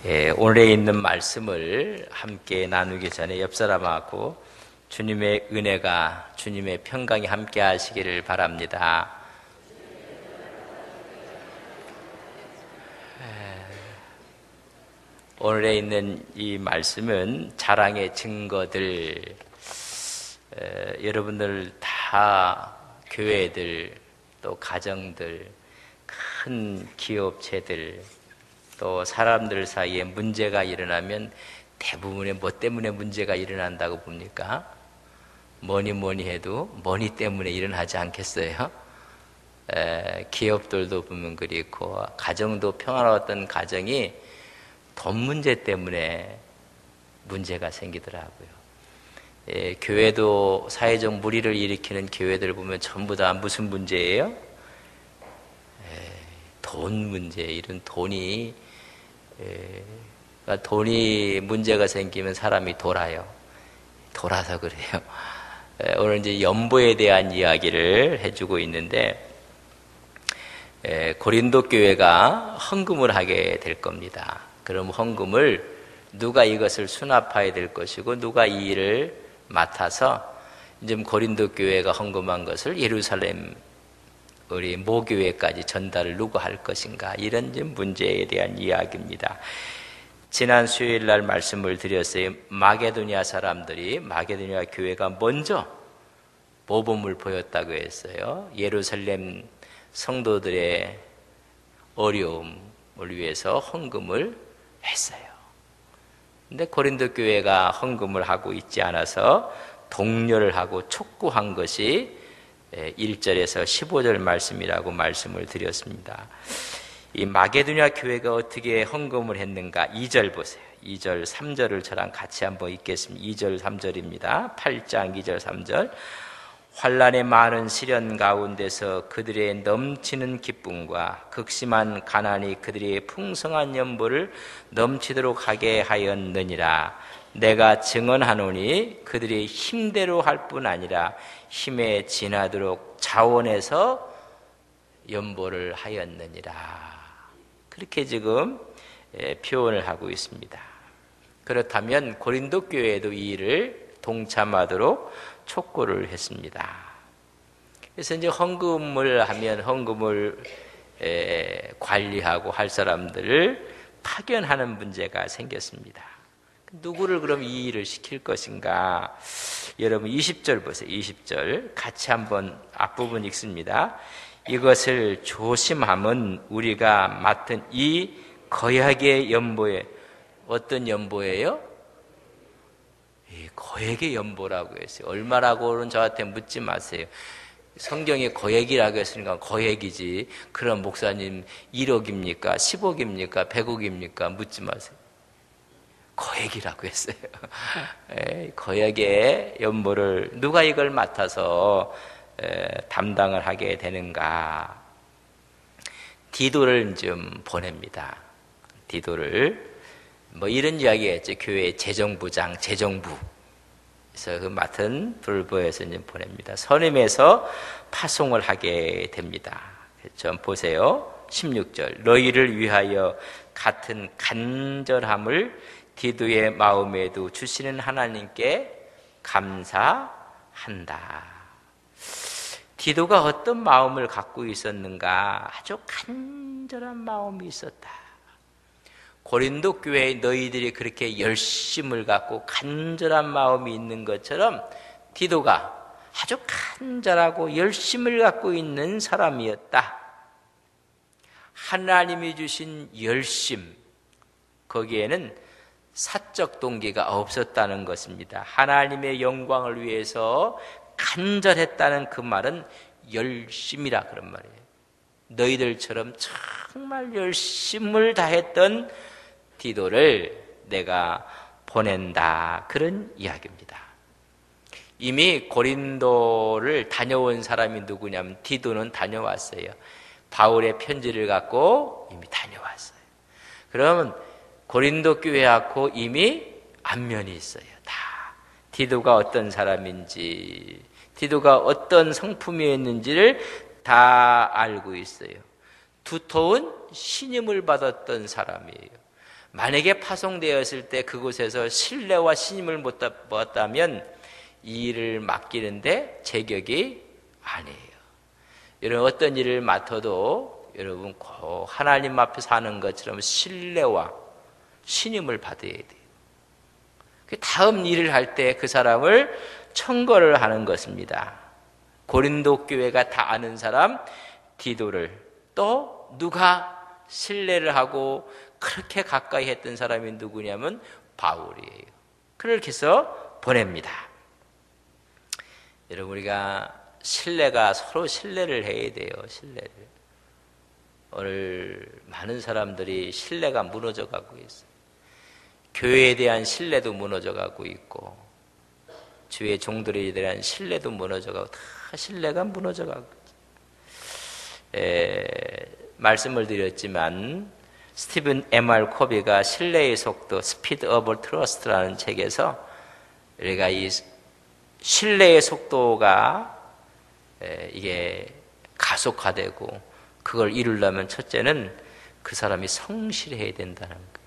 오늘에 있는 말씀을 함께 나누기 전에 옆 사람하고 주님의 은혜가, 주님의 평강이 함께 하시기를 바랍니다. 오늘에 있는 이 말씀은 자랑의 증거들, 여러분들 다 교회들, 또 가정들, 큰 기업체들, 또 사람들 사이에 문제가 일어나면 대부분의 뭐 때문에 문제가 일어난다고 봅니까? 뭐니 해도 뭐니 때문에 일어나지 않겠어요? 기업들도 보면 그렇고 가정도 평화로웠던 가정이 돈 문제 때문에 문제가 생기더라고요. 교회도 사회적 물의를 일으키는 교회들 보면 전부 다 무슨 문제예요? 돈 문제. 이런 돈이 문제가 생기면 사람이 돌아서 그래요. 오늘 이제 연보에 대한 이야기를 해주고 있는데, 고린도 교회가 헌금을 하게 될 겁니다. 그럼 헌금을 누가 이것을 수납해야 될 것이고 누가 이 일을 맡아서 이제 고린도 교회가 헌금한 것을 예루살렘 우리 모교회까지 전달을 누가 할 것인가, 이런 문제에 대한 이야기입니다. 지난 수요일 날 말씀을 드렸어요. 마게도니아 사람들이, 마게도니아 교회가 먼저 모범을 보였다고 했어요. 예루살렘 성도들의 어려움을 위해서 헌금을 했어요. 근데 고린도 교회가 헌금을 하고 있지 않아서 독려를 하고 촉구한 것이 1절에서 15절 말씀이라고 말씀을 드렸습니다. 이 마게도니아 교회가 어떻게 헌금을 했는가? 2절 보세요. 2절, 3절을 저랑 같이 한번 읽겠습니다. 2절, 3절입니다. 8장 2절, 3절. 환난의 많은 시련 가운데서 그들의 넘치는 기쁨과 극심한 가난이 그들의 풍성한 연보를 넘치도록 하게 하였느니라. 내가 증언하노니 그들이 힘대로 할 뿐 아니라 힘에 지나도록 자원해서 연보를 하였느니라. 그렇게 지금 표현을 하고 있습니다. 그렇다면 고린도 교회도 이 일을 동참하도록 촉구를 했습니다. 그래서 이제 헌금을 하면 헌금을 관리하고 할 사람들을 파견하는 문제가 생겼습니다. 누구를 그럼 이 일을 시킬 것인가? 여러분 20절 보세요. 20절 같이 한번 앞부분 읽습니다. 이것을 조심함은 우리가 맡은 이 거액의 연보에, 어떤 연보예요? 거액의 연보라고 했어요. 얼마라고는 저한테 묻지 마세요. 성경에 거액이라고 했으니까 거액이지. 그럼 목사님 1억입니까? 10억입니까? 100억입니까? 묻지 마세요. 거액이라고 했어요. 거액의 연보를 누가 이걸 맡아서 담당을 하게 되는가? 디도를 좀 보냅니다. 디도를 뭐 이런 이야기했죠. 교회 재정부장, 재정부. 그래서 그 맡은 불보에서 이제 보냅니다. 선임에서 파송을 하게 됩니다. 좀 보세요. 16절. 너희를 위하여 같은 간절함을 디도의 마음에도 주시는 하나님께 감사한다. 디도가 어떤 마음을 갖고 있었는가? 아주 간절한 마음이 있었다. 고린도 교회에 너희들이 그렇게 열심을 갖고 간절한 마음이 있는 것처럼 디도가 아주 간절하고 열심을 갖고 있는 사람이었다. 하나님이 주신 열심, 거기에는 사적 동기가 없었다는 것입니다. 하나님의 영광을 위해서 간절했다는 그 말은 열심이라 그런 말이에요. 너희들처럼 정말 열심을 다했던 디도를 내가 보낸다, 그런 이야기입니다. 이미 고린도를 다녀온 사람이 누구냐면 디도는 다녀왔어요. 바울의 편지를 갖고 이미 다녀왔어요. 그러면 고린도 교회하고 이미 안면이 있어요. 다 디도가 어떤 사람인지, 디도가 어떤 성품이었는지를 다 알고 있어요. 두터운 신임을 받았던 사람이에요. 만약에 파송되었을 때 그곳에서 신뢰와 신임을 못 받았다면 이 일을 맡기는데 제격이 아니에요. 여러분, 어떤 일을 맡아도 여러분 꼭 하나님 앞에서 하는 것처럼 신뢰와 신임을 받아야 돼요. 다음 일을 할 때 그 사람을 청거를 하는 것입니다. 고린도 교회가 다 아는 사람 디도를, 또 누가 신뢰를 하고 그렇게 가까이 했던 사람이 누구냐면 바울이에요. 그렇게 해서 보냅니다. 여러분, 우리가 신뢰가, 서로 신뢰를 해야 돼요. 신뢰를. 오늘 많은 사람들이 신뢰가 무너져 가고 있어요. 교회에 대한 신뢰도 무너져 가고 있고, 주의 종들에 대한 신뢰도 무너져 가고, 다 신뢰가 무너져 가고. 말씀을 드렸지만 스티븐 M.R. 코비가 신뢰의 속도, 스피드 오브 트러스트라는 책에서 우리가 이 신뢰의 속도가 이게 가속화되고, 그걸 이루려면 첫째는 그 사람이 성실해야 된다는 거예요.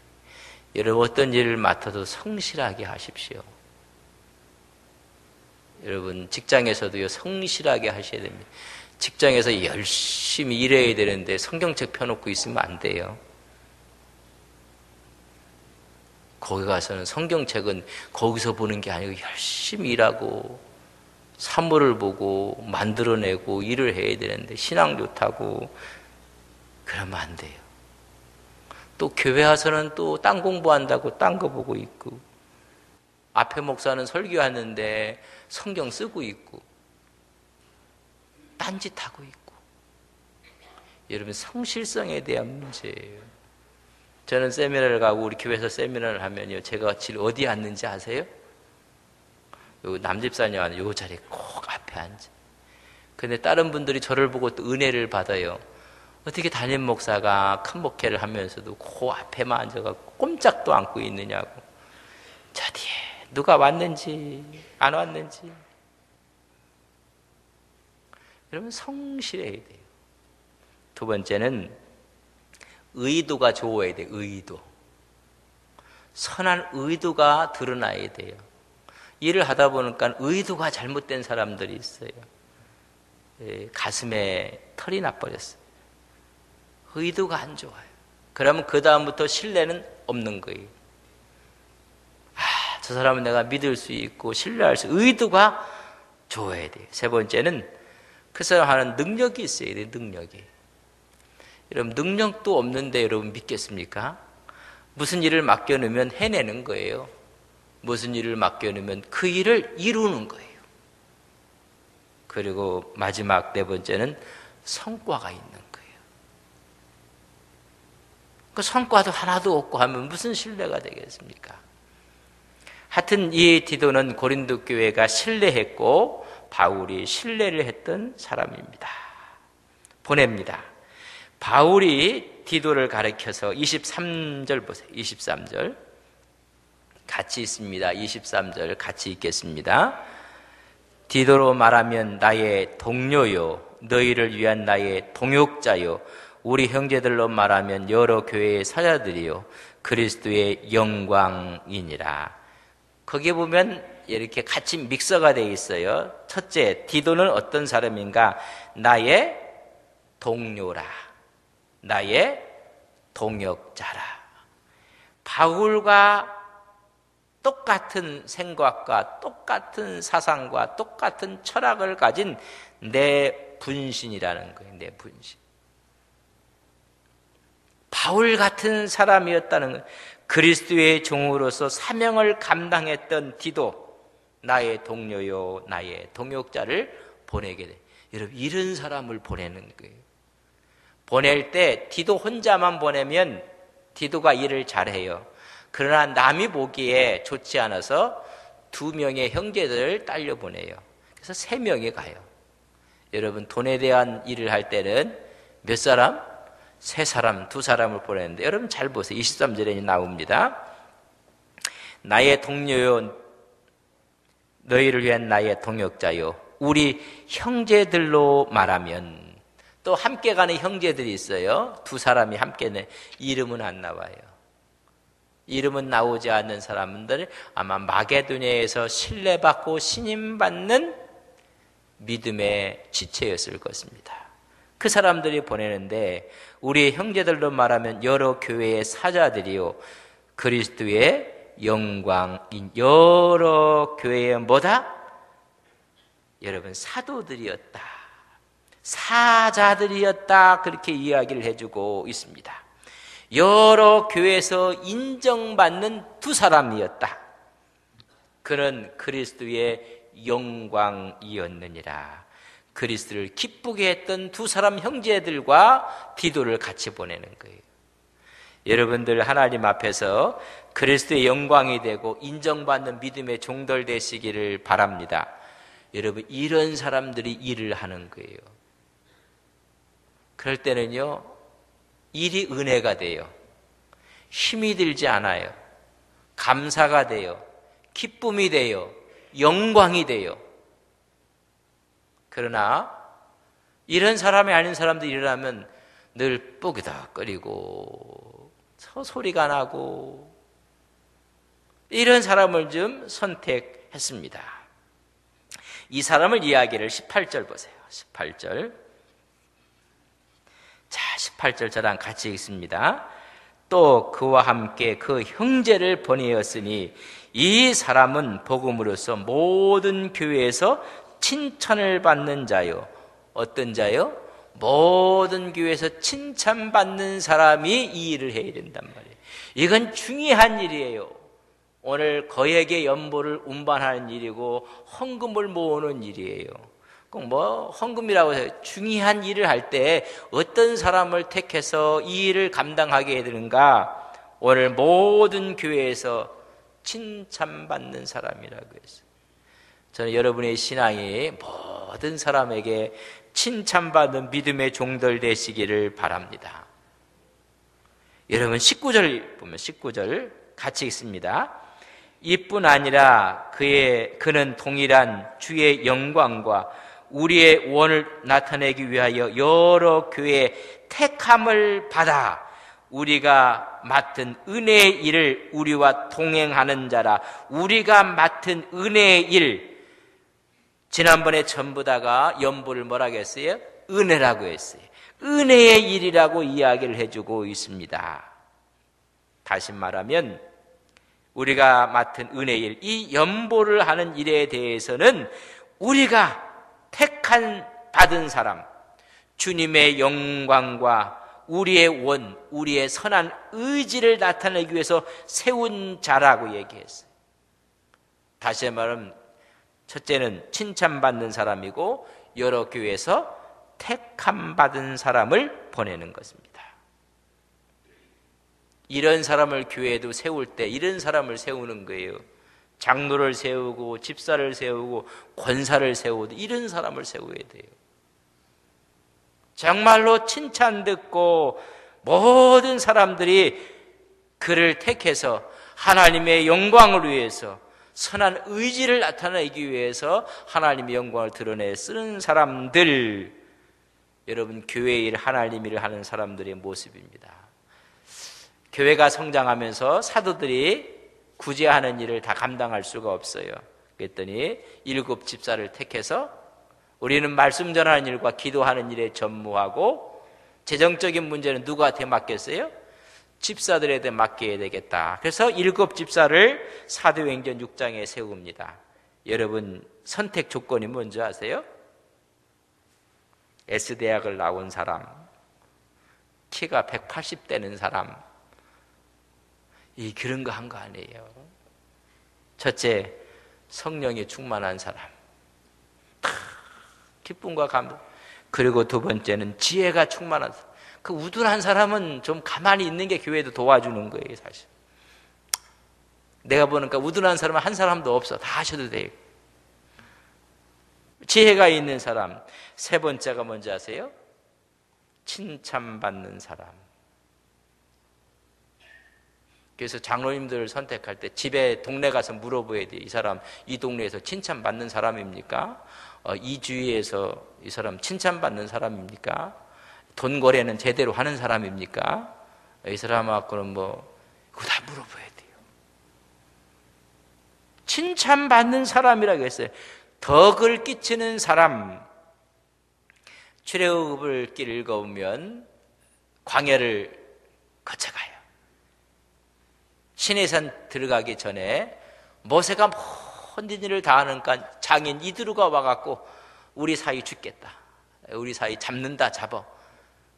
여러분, 어떤 일을 맡아도 성실하게 하십시오. 여러분, 직장에서도요, 성실하게 하셔야 됩니다. 직장에서 열심히 일해야 되는데 성경책 펴놓고 있으면 안 돼요. 거기 가서는 성경책은 거기서 보는 게 아니고 열심히 일하고 사물을 보고 만들어내고 일을 해야 되는데 신앙 좋다고 그러면 안 돼요. 또 교회 와서는 또 딴 공부한다고 딴 거 보고 있고, 앞에 목사는 설교하는데 성경 쓰고 있고, 딴짓하고 있고. 여러분, 성실성에 대한 문제예요. 저는 세미나를 가고 우리 교회에서 세미나를 하면요, 제가 어디 앉는지 아세요? 요 남집사님 하는 요 자리에 꼭 앞에 앉아. 근데 다른 분들이 저를 보고 또 은혜를 받아요. 어떻게 담임 목사가 큰 목회를 하면서도 그 앞에만 앉아갖고 꼼짝도 않고 있느냐고. 저 뒤에 누가 왔는지 안 왔는지. 여러분, 성실해야 돼요. 두 번째는 의도가 좋아야 돼요. 의도. 선한 의도가 드러나야 돼요. 일을 하다 보니까 의도가 잘못된 사람들이 있어요. 가슴에 털이 나버렸어요. 의도가 안 좋아요. 그러면 그 다음부터 신뢰는 없는 거예요. 저 사람은 내가 믿을 수 있고 신뢰할 수, 의도가 좋아야 돼요. 세 번째는 그 사람 하는 능력이 있어야 돼요. 능력이. 여러분, 능력도 없는데 여러분 믿겠습니까? 무슨 일을 맡겨놓으면 해내는 거예요. 무슨 일을 맡겨놓으면 그 일을 이루는 거예요. 그리고 마지막 네 번째는 성과가 있는 거예요. 그 성과도 하나도 없고 하면 무슨 신뢰가 되겠습니까? 하여튼 이 디도는 고린도 교회가 신뢰했고 바울이 신뢰를 했던 사람입니다. 보냅니다. 바울이 디도를 가리켜서 23절 보세요. 23절 같이 있습니다. 23절 같이 읽겠습니다. 디도로 말하면 나의 동료요, 너희를 위한 나의 동역자요, 우리 형제들로 말하면 여러 교회의 사자들이요, 그리스도의 영광이니라. 거기에 보면 이렇게 같이 믹서가 되어 있어요. 첫째, 디도는 어떤 사람인가? 나의 동료라, 나의 동역자라. 바울과 똑같은 생각과 똑같은 사상과 똑같은 철학을 가진 내 분신이라는 거예요. 내 분신. 바울 같은 사람이었다는 거예요. 그리스도의 종으로서 사명을 감당했던 디도, 나의 동료요, 나의 동역자를 보내게 돼. 여러분, 이런 사람을 보내는 거예요. 보낼 때 디도 혼자만 보내면 디도가 일을 잘해요. 그러나 남이 보기에 좋지 않아서 2명의 형제들을 딸려 보내요. 그래서 3명이 가요. 여러분, 돈에 대한 일을 할 때는 몇 사람? 3사람, 2사람을 보내는데, 여러분 잘 보세요. 23절에 나옵니다. 나의 동료요, 너희를 위한 나의 동역자요, 우리 형제들로 말하면, 또 함께 가는 형제들이 있어요. 2사람이 함께, 이름은 안 나와요. 이름은 나오지 않는 사람들, 아마 마게도냐에서 신뢰받고 신임받는 믿음의 지체였을 것입니다. 그 사람들이 보내는데 우리 형제들로 말하면 여러 교회의 사자들이요, 그리스도의 영광인 여러 교회의 뭐다? 여러분, 사도들이었다, 사자들이었다, 그렇게 이야기를 해주고 있습니다. 여러 교회에서 인정받는 두 사람이었다. 그는 그리스도의 영광이었느니라. 그리스도를 기쁘게 했던 두 사람 형제들과 디도를 같이 보내는 거예요. 여러분들 하나님 앞에서 그리스도의 영광이 되고 인정받는 믿음의 종들 되시기를 바랍니다. 여러분, 이런 사람들이 일을 하는 거예요. 그럴 때는요, 일이 은혜가 돼요. 힘이 들지 않아요. 감사가 돼요. 기쁨이 돼요. 영광이 돼요. 그러나 이런 사람이 아닌 사람들이 일어나면 늘 뽀기덕거리고 소리가 나고, 이런 사람을 좀 선택했습니다. 이 사람을 이야기를 18절 보세요. 18절. 자, 18절 저랑 같이 읽습니다. 또 그와 함께 그 형제를 보내었으니 이 사람은 복음으로써 모든 교회에서 칭찬을 받는 자요. 어떤 자요? 모든 교회에서 칭찬받는 사람이 이 일을 해야 된단 말이에요. 이건 중요한 일이에요. 오늘 거액의 연보를 운반하는 일이고 헌금을 모으는 일이에요. 꼭 뭐 헌금이라고 해서 중요한 일을 할 때 어떤 사람을 택해서 이 일을 감당하게 해야 되는가? 오늘 모든 교회에서 칭찬받는 사람이라고 했어요. 저는 여러분의 신앙이 모든 사람에게 칭찬받는 믿음의 종들 되시기를 바랍니다. 여러분 19절 보면 19절 같이 읽습니다. 이뿐 아니라 그는 동일한 주의 영광과 우리의 원을 나타내기 위하여 여러 교회의 택함을 받아 우리가 맡은 은혜의 일을 우리와 동행하는 자라. 우리가 맡은 은혜의 일, 지난번에 전부 다가 연보를 뭐라고 했어요? 은혜라고 했어요. 은혜의 일이라고 이야기를 해주고 있습니다. 다시 말하면 우리가 맡은 은혜의 일, 이 연보를 하는 일에 대해서는 우리가 택한 받은 사람, 주님의 영광과 우리의 원, 우리의 선한 의지를 나타내기 위해서 세운 자라고 얘기했어요. 다시 말하면 첫째는 칭찬받는 사람이고 여러 교회에서 택함 받은 사람을 보내는 것입니다. 이런 사람을 교회에도 세울 때 이런 사람을 세우는 거예요. 장로를 세우고 집사를 세우고 권사를 세우고 이런 사람을 세워야 돼요. 정말로 칭찬 듣고 모든 사람들이 그를 택해서 하나님의 영광을 위해서 선한 의지를 나타내기 위해서 하나님의 영광을 드러내 쓰는 사람들, 여러분 교회의 일, 하나님 일을 하는 사람들의 모습입니다. 교회가 성장하면서 사도들이 구제하는 일을 다 감당할 수가 없어요. 그랬더니 7 집사를 택해서 우리는 말씀 전하는 일과 기도하는 일에 전무하고 재정적인 문제는 누구한테 맡겼어요? 집사들에게 맡겨야 되겠다. 그래서 7 집사를 사도행전 6장에 세웁니다. 여러분 선택 조건이 뭔지 아세요? S대학을 나온 사람, 키가 180되는 사람, 그런 거 한 거 아니에요. 첫째, 성령이 충만한 사람, 기쁨과 감동. 그리고 두 번째는 지혜가 충만한 사람. 그 우둔한 사람은 좀 가만히 있는 게 교회도 도와주는 거예요, 사실. 내가 보니까 우둔한 사람은 한 사람도 없어. 다 하셔도 돼요. 지혜가 있는 사람. 세 번째가 뭔지 아세요? 칭찬받는 사람. 그래서 장로님들을 선택할 때 집에 동네 가서 물어봐야 돼요. 이 사람 이 동네에서 칭찬받는 사람입니까? 이 주위에서 이 사람 칭찬받는 사람입니까? 돈 거래는 제대로 하는 사람입니까? 이 사람하고는 그거 다 물어봐야 돼요. 칭찬받는 사람이라고 했어요. 덕을 끼치는 사람. 출애굽을 길 읽어보면 광야를 거쳐가요. 시내산 들어가기 전에 모세가 모든 일을 다 하니까 장인 이드루가 와갖고 우리 사이 죽겠다, 우리 사이 잡는다, 잡아.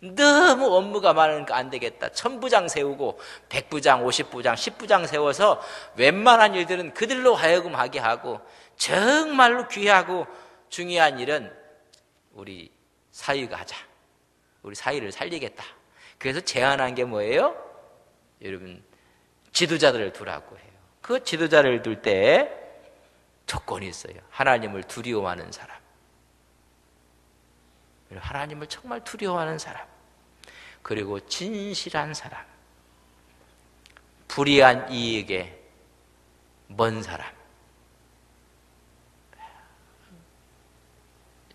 너무 업무가 많으니까 안 되겠다. 1000부장 세우고 100부장, 50부장, 10부장 세워서 웬만한 일들은 그들로 하여금 하게 하고, 정말로 귀하고 중요한 일은 우리 사위가 하자. 우리 사위를 살리겠다. 그래서 제안한 게 뭐예요? 여러분, 지도자들을 두라고 해요. 그 지도자를 둘 때 조건이 있어요. 하나님을 두려워하는 사람, 하나님을 정말 두려워하는 사람, 그리고 진실한 사람, 불의한 이익에 먼 사람,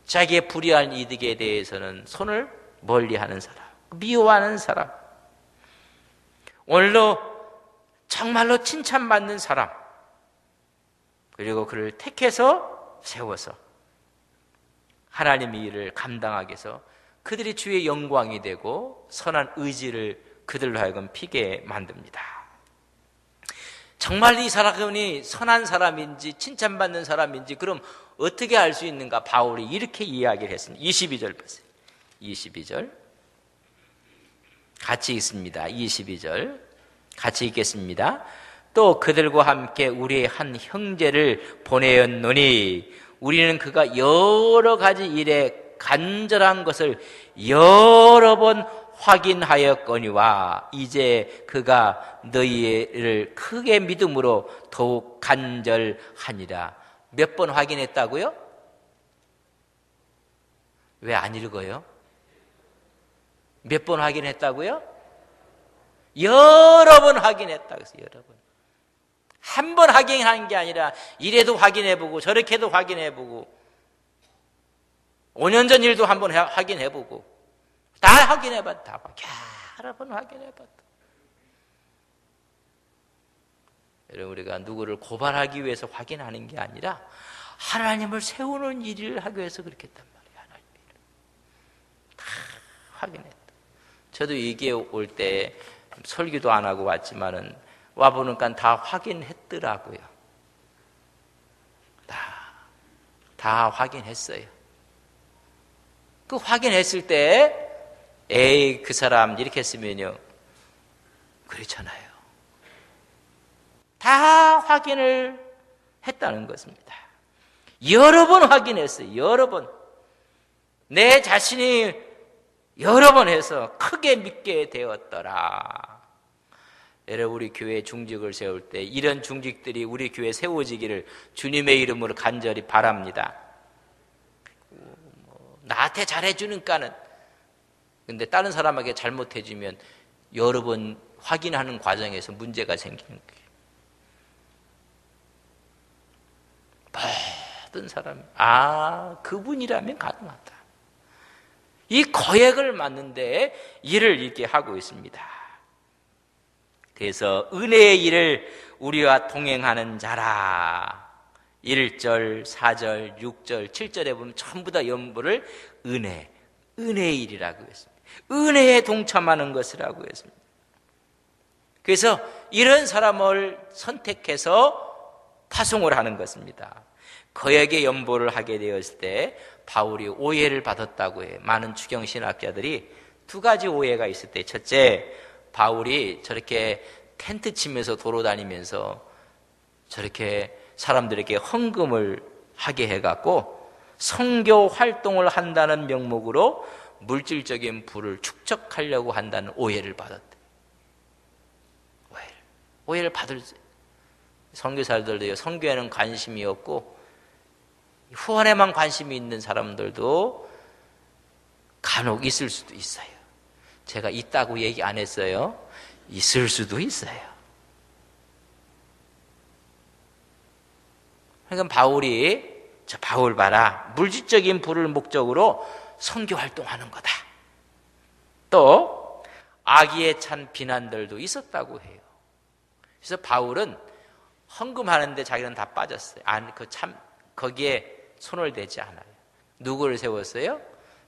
자기의 불의한 이득에 대해서는 손을 멀리하는 사람, 미워하는 사람, 오늘도 정말로 칭찬받는 사람, 그리고 그를 택해서 세워서 하나님의 일을 감당하게 해서 그들이 주의 영광이 되고 선한 의지를 그들로 하여금 피게 만듭니다. 정말 이 사람이 선한 사람인지 칭찬받는 사람인지 그럼 어떻게 알 수 있는가? 바울이 이렇게 이야기를 했습니다. 22절 보세요. 22절 같이 읽습니다. 22절 같이 읽겠습니다. 또 그들과 함께 우리의 한 형제를 보내었노니 우리는 그가 여러 가지 일에 간절한 것을 여러 번 확인하였거니와 이제 그가 너희를 크게 믿음으로 더욱 간절하니라. 몇 번 확인했다고요? 왜 안 읽어요? 몇 번 확인했다고요? 여러 번 확인했다. 그래서 여러 번. 한 번 확인한 게 아니라 이래도 확인해보고 저렇게도 확인해보고 5년 전 일도 한번 확인해보고 다 확인해봤다. 여러 번 확인해봤다. 여러분, 우리가 누구를 고발하기 위해서 확인하는 게 아니라 하나님을 세우는 일을 하기 위해서 그렇게 했단 말이에요. 하나님의 일을 다 확인했다. 저도 이게 올 때 설교도 안 하고 왔지만은 와보니까 다 확인했더라고요. 다 확인했어요. 그 확인했을 때 에이 그 사람 이렇게 했으면요 그렇잖아요. 다 확인을 했다는 것입니다. 여러 번 확인했어요. 여러 번. 내 자신이 여러 번 해서 크게 믿게 되었더라. 여러분, 우리 교회 중직을 세울 때 이런 중직들이 우리 교회에 세워지기를 주님의 이름으로 간절히 바랍니다. 나한테 잘해주니까는. 근데 다른 사람에게 잘못해주면 여러 번 확인하는 과정에서 문제가 생기는 거예요. 모든 사람이 그분이라면 가능하다. 이 거액을 맞는데 일을 이렇게 하고 있습니다. 그래서 은혜의 일을 우리와 동행하는 자라. 1절, 4절, 6절, 7절에 보면 전부 다 연부를 은혜의 일이라고 했습니다. 은혜에 동참하는 것이라고 했습니다. 그래서 이런 사람을 선택해서 파송을 하는 것입니다. 거액의 연보를 하게 되었을 때 바울이 오해를 받았다고 해요. 많은 추경신학자들이 두 가지 오해가 있을 때, 첫째, 바울이 저렇게 텐트 치면서 돌아다니면서 저렇게 사람들에게 헌금을 하게 해갖고 선교 활동을 한다는 명목으로 물질적인 부를 축적하려고 한다는 오해를 받았대. 오해를 받을 선교사들도요, 선교에는 관심이 없고 후원에만 관심이 있는 사람들도 간혹 있을 수도 있어요. 제가 있다고 얘기 안 했어요. 있을 수도 있어요. 그러니까 바울 봐라. 물질적인 부를 목적으로 선교 활동하는 거다. 또 악의에 찬 비난들도 있었다고 해요. 그래서 바울은 헌금하는데 자기는 다 빠졌어요. 거기에 손을 대지 않아요. 누구를 세웠어요?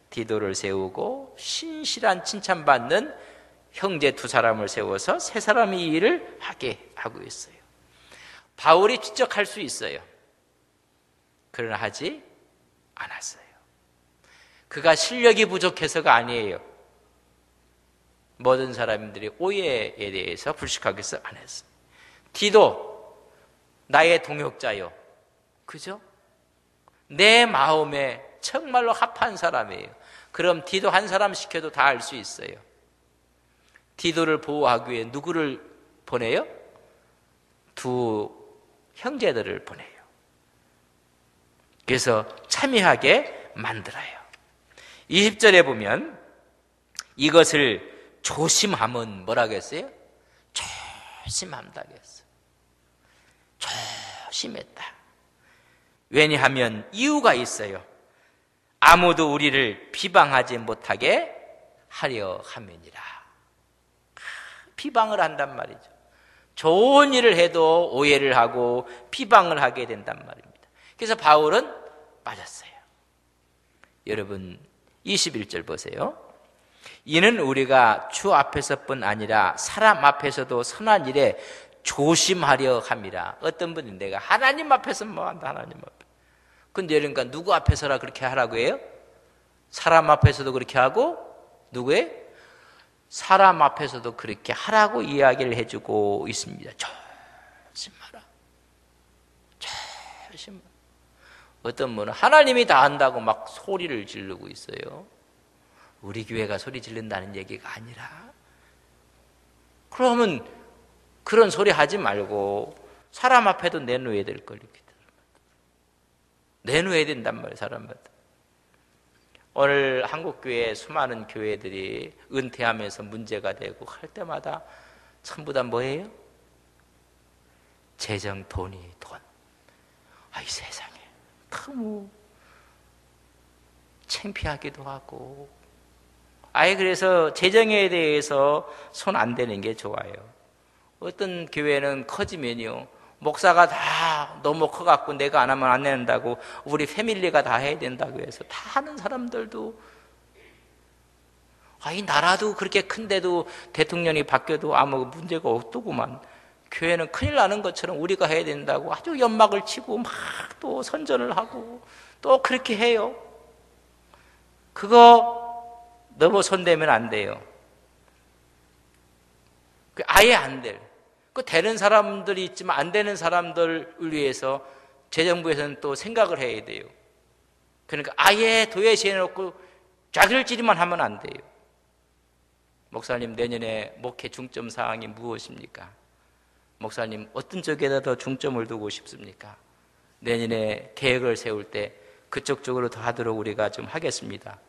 디도를 세우고 신실한 칭찬받는 형제 두 사람을 세워서 세 사람이 이 일을 하게 하고 있어요. 바울이 직접 할 수 있어요. 그러나 하지 않았어요. 그가 실력이 부족해서가 아니에요. 모든 사람들이 오해에 대해서 불식하게 해서 안 했어요. 디도 나의 동역자요. 그죠? 내 마음에 정말로 합한 사람이에요. 그럼 디도 한 사람 시켜도 다 알 수 있어요. 디도를 보호하기 위해 누구를 보내요? 두 형제들을 보내요. 그래서 참여하게 만들어요. 20절에 보면 이것을 조심함은 뭐라고 했어요? 조심한다고 했어요. 조심했다. 왜냐하면 이유가 있어요. 아무도 우리를 비방하지 못하게 하려 함이니라. 비방을 한단 말이죠. 좋은 일을 해도 오해를 하고 비방을 하게 된단 말입니다. 그래서 바울은 빠졌어요. 여러분 21절 보세요. 이는 우리가 주 앞에서뿐 아니라 사람 앞에서도 선한 일에 조심하려 함이라. 어떤 분이 내가 하나님 앞에서 뭐 한다, 하나님 앞에. 근데 그러니까 누구 앞에서라 그렇게 하라고 해요? 사람 앞에서도 그렇게 하고 누구의? 사람 앞에서도 그렇게 하라고 이야기를 해주고 있습니다. 조심하라. 조심하라. 어떤 분은 하나님이 다 한다고 막 소리를 지르고 있어요. 우리 교회가 소리 지른다는 얘기가 아니라, 그러면 그런 소리 하지 말고 사람 앞에도 내놓아야 될 걸. 내놓아야 된단 말이에요, 사람마다. 오늘 한국교회 수많은 교회들이 은퇴하면서 문제가 되고 할 때마다 전부 다 뭐예요? 재정, 돈. 이 세상에 너무 창피하기도 하고, 그래서 재정에 대해서 손 안 대는 게 좋아요. 어떤 교회는 커지면요, 목사가 다 너무 커갖고 내가 안 하면 안 된다고, 우리 패밀리가 다 해야 된다고 해서 다 하는 사람들도, 이 나라도 그렇게 큰데도 대통령이 바뀌어도 아무 문제가 없더구만. 교회는 큰일 나는 것처럼 우리가 해야 된다고 아주 연막을 치고 막 또 선전을 하고 또 그렇게 해요. 그거 너무 손대면 안 돼요. 아예 안 돼. 되는 사람들이 있지만 안 되는 사람들을 위해서 재정부에서는 또 생각을 해야 돼요. 그러니까 아예 도외시해놓고 자들지리만 하면 안 돼요. 목사님, 내년에 목회 중점 사항이 무엇입니까? 목사님, 어떤 쪽에다 더 중점을 두고 싶습니까? 내년에 계획을 세울 때 그쪽 쪽으로 더 하도록 우리가 좀 하겠습니다.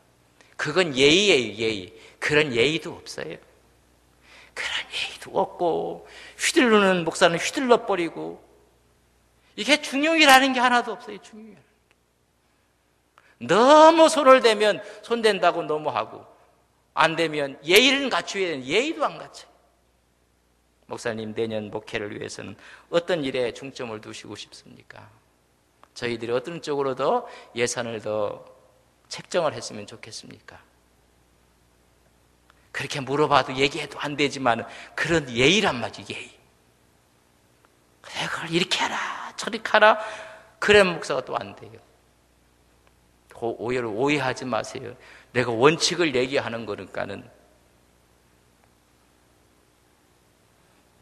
그건 예의예요, 예의. 그런 예의도 없어요. 그런 예의도 없고, 휘둘르는 목사는 휘둘러 버리고, 이게 중용이라는 게 하나도 없어요. 중용이라는 게. 너무 손을 대면 손 댄다고 너무 하고, 안 되면 예의는 갖춰야 되는 예의도 안 갖춰요. 목사님, 내년 목회를 위해서는 어떤 일에 중점을 두시고 싶습니까? 저희들이 어떤 쪽으로 더 예산을 더 책정을 했으면 좋겠습니까? 그렇게 물어봐도 얘기해도 안 되지만 그런 예의란 말이지, 예의. 그래, 그걸 이렇게 하라 저렇게 하라, 그래 목사가 또 안 돼요. 오해하지 마세요. 내가 원칙을 얘기하는 거니까는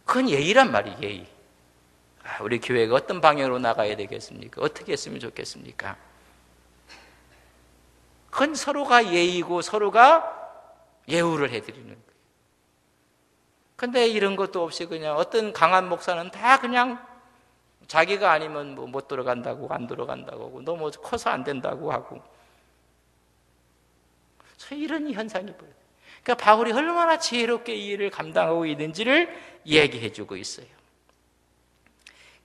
그건 예의란 말이에요, 예의. 우리 교회가 어떤 방향으로 나가야 되겠습니까? 어떻게 했으면 좋겠습니까? 그건 서로가 예의고 서로가 예우를 해드리는 거예요. 근데 이런 것도 없이 그냥 어떤 강한 목사는 다 그냥 자기가 아니면 뭐 못 들어간다고, 안 들어간다고 하고, 너무 커서 안 된다고 하고. 이런 현상이 보여요. 그러니까 바울이 얼마나 지혜롭게 이 일을 감당하고 있는지를 얘기해 주고 있어요.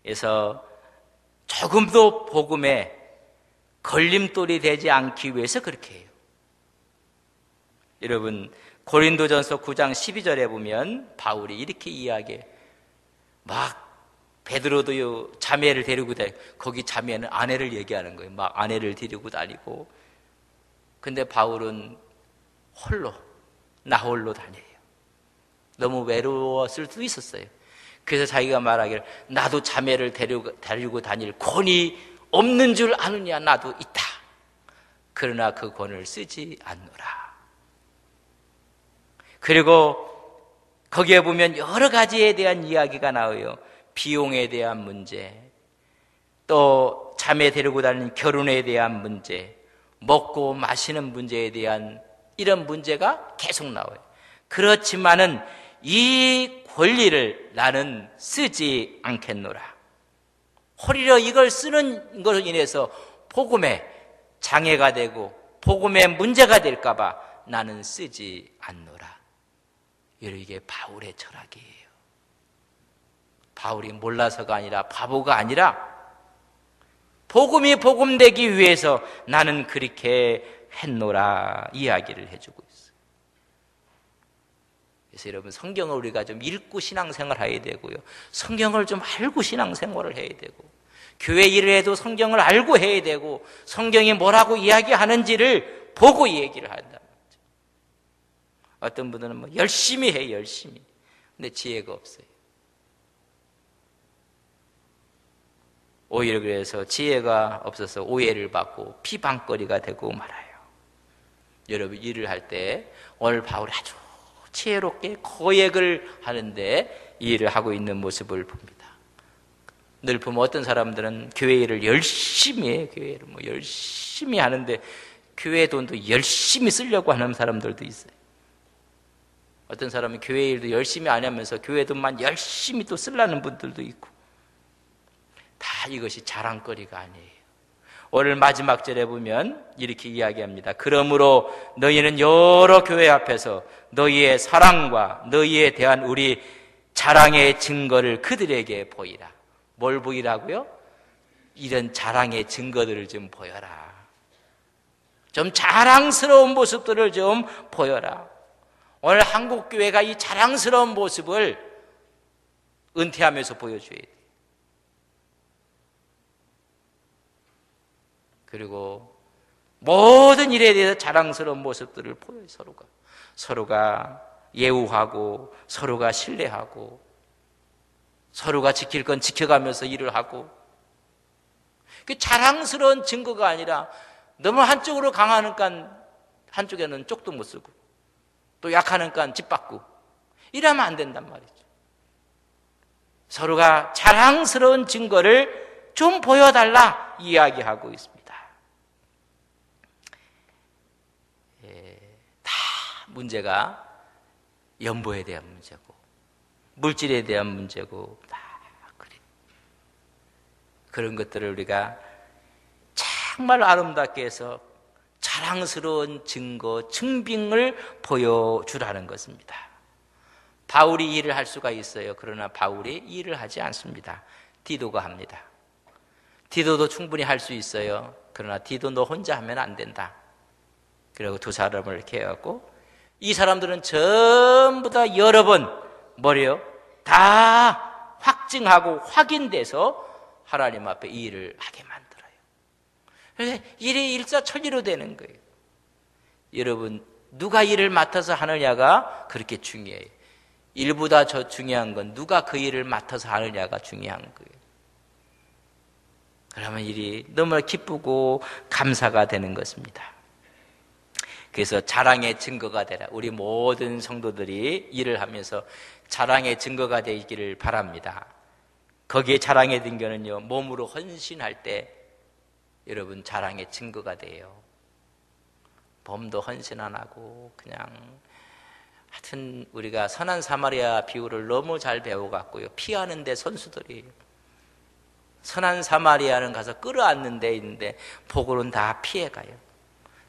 그래서 조금도 복음에 걸림돌이 되지 않기 위해서 그렇게 해요. 여러분, 고린도전서 9장 12절에 보면 바울이 이렇게 이야기해요. 막 베드로도요 자매를 데리고 다니고, 거기 자매는 아내를 얘기하는 거예요. 막 아내를 데리고 다니고. 근데 바울은 나 홀로 다녀요. 너무 외로웠을 수도 있었어요. 그래서 자기가 말하기를 나도 자매를 데리고 다닐 권이 없는 줄 아느냐. 나도 있다. 그러나 그 권을 쓰지 않노라. 그리고 거기에 보면 여러 가지에 대한 이야기가 나와요. 비용에 대한 문제, 또 자매 데리고 다니는 결혼에 대한 문제, 먹고 마시는 문제에 대한 이런 문제가 계속 나와요. 그렇지만은 이 권리를 나는 쓰지 않겠노라. 오히려 이걸 쓰는 것으로 인해서 복음에 장애가 되고 복음에 문제가 될까 봐 나는 쓰지 않노라. 이게 바울의 철학이에요. 바울이 몰라서가 아니라 바보가 아니라 복음이 복음되기 위해서 나는 그렇게 했노라 이야기를 해주고 있어요. 그래서 여러분 성경을 우리가 좀 읽고 신앙생활 해야 되고요. 성경을 좀 알고 신앙생활을 해야 되고, 교회 일을 해도 성경을 알고 해야 되고, 성경이 뭐라고 이야기하는지를 보고 얘기를 한다. 어떤 분들은 뭐 열심히 해요, 열심히. 근데 지혜가 없어요. 오히려 그래서 지혜가 없어서 오해를 받고 피방거리가 되고 말아요. 여러분 일을 할 때 오늘 바울이 아주 지혜롭게 거액을 하는데 이 일을 하고 있는 모습을 봅니다. 늘 보면 어떤 사람들은 교회 일을 열심히 해요. 교회 일을 뭐 열심히 하는데 교회 돈도 열심히 쓰려고 하는 사람들도 있어요. 어떤 사람은 교회 일도 열심히 안 하면서 교회 돈만 열심히 또 쓰려는 분들도 있고, 다 이것이 자랑거리가 아니에요. 오늘 마지막 절에 보면 이렇게 이야기합니다. 그러므로 너희는 여러 교회 앞에서 너희의 사랑과 너희에 대한 우리 자랑의 증거를 그들에게 보이라. 뭘 보이라고요? 이런 자랑의 증거들을 좀 보여라. 좀 자랑스러운 모습들을 좀 보여라. 오늘 한국교회가 이 자랑스러운 모습을 은퇴하면서 보여줘야 돼요. 그리고 모든 일에 대해서 자랑스러운 모습들을 보여요. 서로가 예우하고, 서로가 신뢰하고, 서로가 지킬 건 지켜가면서 일을 하고, 그 자랑스러운 증거가 아니라 너무 한쪽으로 강하니까 한쪽에는 쪽도 못 쓰고, 또 약하니까 집 밖고, 이러면 안 된단 말이죠. 서로가 자랑스러운 증거를 좀 보여달라 이야기하고 있습니다. 다 문제가 연보에 대한 문제고 물질에 대한 문제고 다 그래요. 그런 것들을 우리가 정말 아름답게 해서 자랑스러운 증거, 증빙을 보여주라는 것입니다. 바울이 일을 할 수가 있어요. 그러나 바울이 일을 하지 않습니다. 디도가 합니다. 디도도 충분히 할 수 있어요. 그러나 디도 너 혼자 하면 안 된다. 그리고 두 사람을 이렇게 해갖고 이 사람들은 전부 다 여러 번 뭐래요? 다 확증하고 확인돼서 하나님 앞에 이 일을 하게 만들어요. 그래서 일이 일사천리로 되는 거예요. 여러분 누가 일을 맡아서 하느냐가 그렇게 중요해요. 일보다 더 중요한 건 누가 그 일을 맡아서 하느냐가 중요한 거예요. 그러면 일이 너무 기쁘고 감사가 되는 것입니다. 그래서 자랑의 증거가 되라. 우리 모든 성도들이 일을 하면서 자랑의 증거가 되기를 바랍니다. 거기에 자랑의 증거는요, 몸으로 헌신할 때 여러분 자랑의 증거가 돼요. 몸도 헌신 안 하고 그냥 하여튼 우리가 선한 사마리아 비유를 너무 잘 배워갖고요, 피하는 데 선수들이에요. 선한 사마리아는 가서 끌어안는 데 있는데 복으로는 다 피해가요.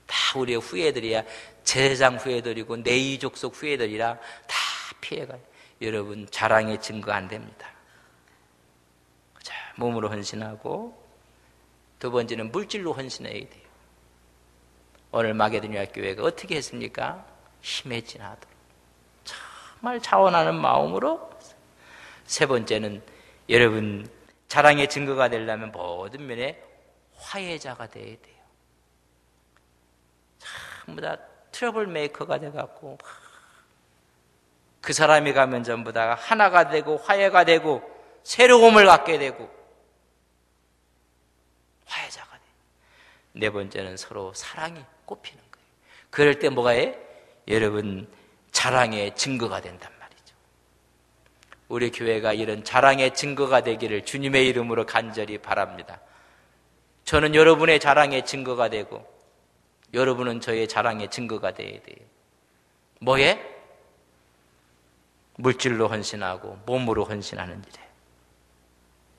다 우리의 후예들이야. 제사장 후예들이고 네이 족속 후예들이라 다 피해가요. 여러분 자랑의 증거 안 됩니다. 자, 몸으로 헌신하고 두 번째는 물질로 헌신해야 돼요. 오늘 마게도냐 교회가 어떻게 했습니까? 힘에 지나도록 정말 자원하는 마음으로. 세 번째는 여러분, 자랑의 증거가 되려면 모든 면에 화해자가 돼야 돼요. 전부 다 트러블 메이커가 돼갖고 그 사람이 가면 전부 다 하나가 되고 화해가 되고 새로움을 갖게 되고 화해자가 돼요. 네 번째는 서로 사랑이 꼽히는 거예요. 그럴 때 뭐가 해? 여러분, 자랑의 증거가 된단 말이죠. 우리 교회가 이런 자랑의 증거가 되기를 주님의 이름으로 간절히 바랍니다. 저는 여러분의 자랑의 증거가 되고 여러분은 저의 자랑의 증거가 되어야 돼요. 뭐에? 물질로 헌신하고 몸으로 헌신하는 일에,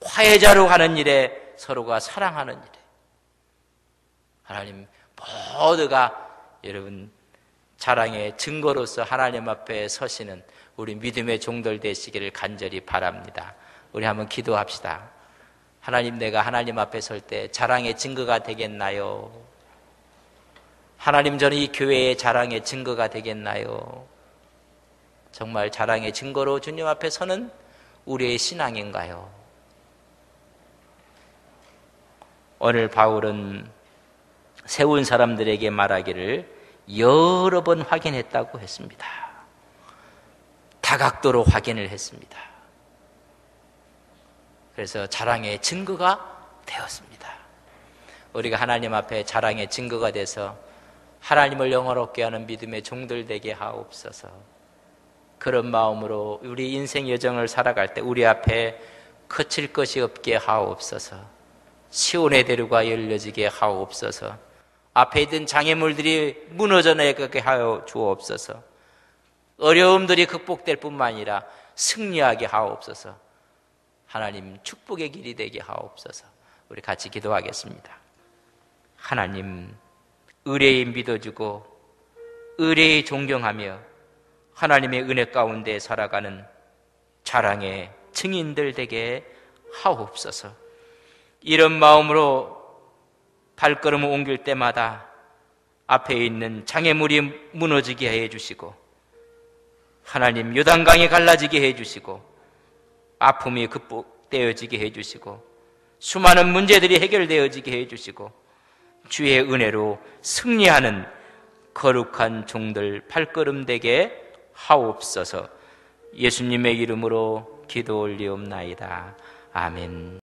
화해자로 하는 일에, 서로가 사랑하는 일에. 하나님 모두가 여러분 자랑의 증거로서 하나님 앞에 서시는 우리 믿음의 종들 되시기를 간절히 바랍니다. 우리 한번 기도합시다. 하나님, 내가 하나님 앞에 설 때 자랑의 증거가 되겠나요? 하나님, 저는 이 교회의 자랑의 증거가 되겠나요? 정말 자랑의 증거로 주님 앞에 서는 우리의 신앙인가요? 오늘 바울은 세운 사람들에게 말하기를 여러 번 확인했다고 했습니다. 다각도로 확인을 했습니다. 그래서 자랑의 증거가 되었습니다. 우리가 하나님 앞에 자랑의 증거가 돼서 하나님을 영화롭게 하는 믿음의 종들 되게 하옵소서. 그런 마음으로 우리 인생 여정을 살아갈 때 우리 앞에 거칠 것이 없게 하옵소서. 시온의 대로가 열려지게 하옵소서. 앞에 있던 장애물들이 무너져 내게 하여 주옵소서. 어려움들이 극복될 뿐만 아니라 승리하게 하옵소서. 하나님, 축복의 길이 되게 하옵소서. 우리 같이 기도하겠습니다. 하나님, 의뢰의 믿어주고 의뢰의 존경하며 하나님의 은혜 가운데 살아가는 자랑의 증인들 되게 하옵소서. 이런 마음으로 발걸음을 옮길 때마다 앞에 있는 장애물이 무너지게 해주시고 하나님, 요단강이 갈라지게 해주시고 아픔이 극복되어지게 해주시고 수많은 문제들이 해결되어지게 해주시고 주의 은혜로 승리하는 거룩한 종들 발걸음 되게 하옵소서. 예수님의 이름으로 기도 올리옵나이다. 아멘.